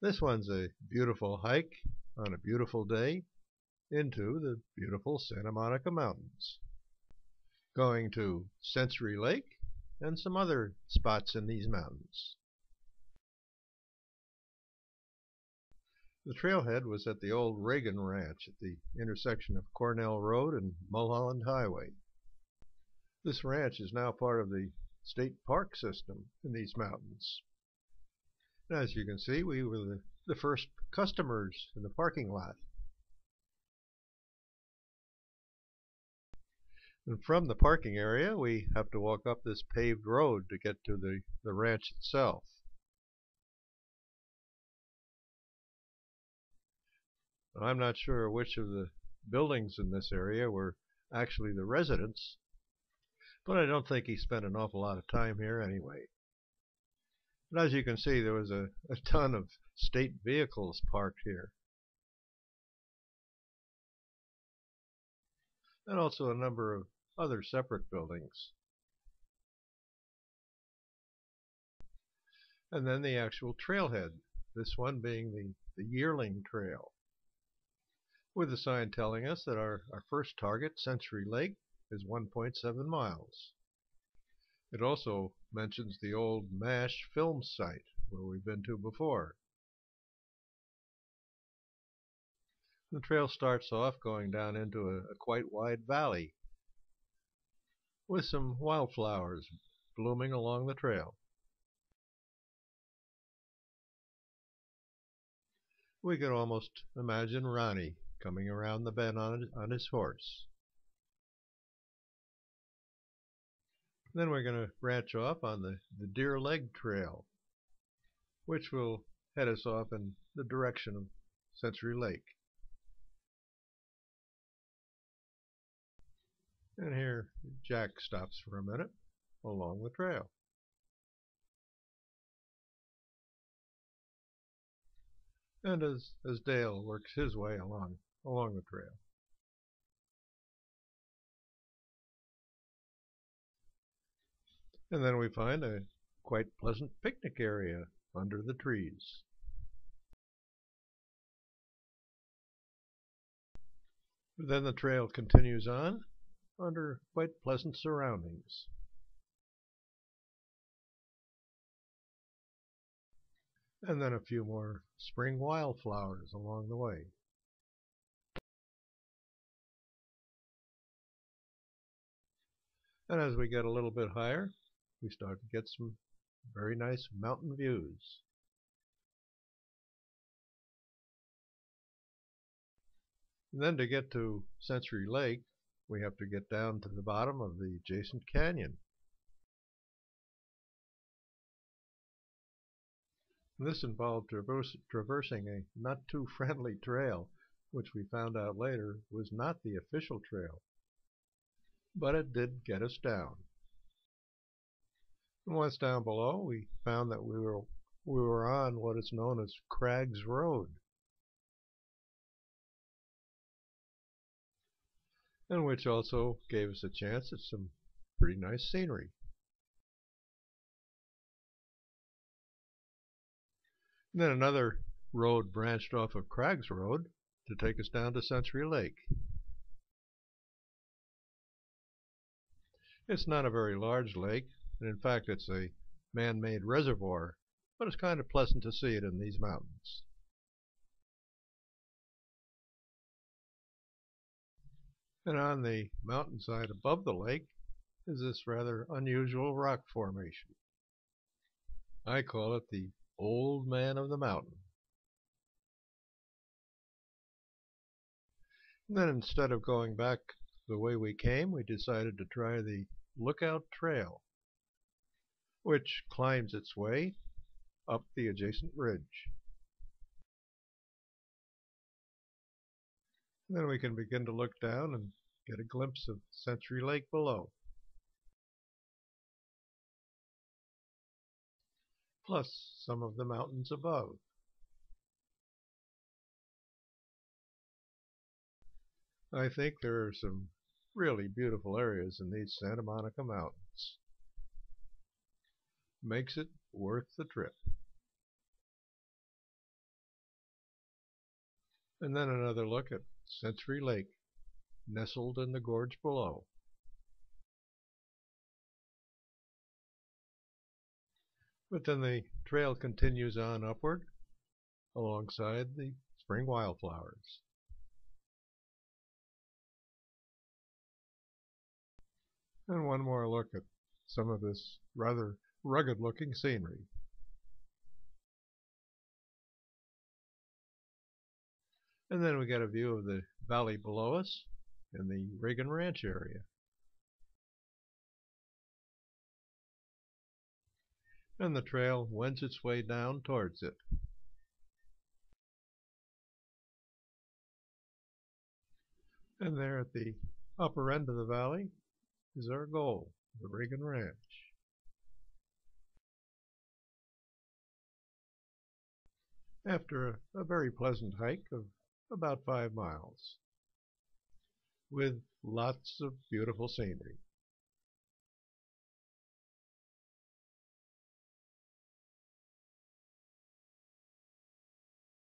This one's a beautiful hike on a beautiful day into the beautiful Santa Monica Mountains. Going to Century Lake and some other spots in these mountains. The trailhead was at the old Reagan Ranch at the intersection of Cornell Road and Mulholland Highway. This ranch is now part of the state park system in these mountains. And as you can see, we were the first customers in the parking lot. And from the parking area, we have to walk up this paved road to get to the ranch itself. I'm not sure which of the buildings in this area were actually the residents, but I don't think he spent an awful lot of time here anyway. And as you can see, there was a ton of state vehicles parked here. And also a number of other separate buildings. And then the actual trailhead, this one being the Yearling Trail, with a sign telling us that our first target, Century Lake, is 1.7 miles. It also mentions the old MASH film site where we've been to before. The trail starts off going down into a quite wide valley with some wildflowers blooming along the trail. We could almost imagine Ronnie coming around the bend on his horse. Then we're going to branch off on the Deer Leg Trail, which will head us off in the direction of Century Lake. And here Jack stops for a minute along the trail. And as Dale works his way along the trail. And then we find a quite pleasant picnic area under the trees. Then the trail continues on under quite pleasant surroundings. And then a few more spring wildflowers along the way. And as we get a little bit higher, we start to get some very nice mountain views. And then to get to Century Lake, we have to get down to the bottom of the adjacent canyon. And this involved traversing a not too friendly trail, which we found out later was not the official trail. But it did get us down. And once down below, we found that we were on what is known as Crags Road, and which also gave us a chance at some pretty nice scenery. And then another road branched off of Crags Road to take us down to Century Lake. It's not a very large lake, and in fact it's a man-made reservoir, but it's kind of pleasant to see it in these mountains. And on the mountainside above the lake is this rather unusual rock formation. I call it the Old Man of the Mountain. And then instead of going back the way we came, we decided to try the Lookout Trail, which climbs its way up the adjacent ridge. And then we can begin to look down and get a glimpse of Century Lake below, plus some of the mountains above. I think there are some really beautiful areas in these Santa Monica Mountains. Makes it worth the trip. And then another look at Century Lake, nestled in the gorge below. But then the trail continues on upward alongside the spring wildflowers. And one more look at some of this rather rugged-looking scenery. And then we get a view of the valley below us in the Reagan Ranch area. And the trail wends its way down towards it. And there at the upper end of the valley is our goal, the Reagan Ranch. After a very pleasant hike of about 5 miles, with lots of beautiful scenery.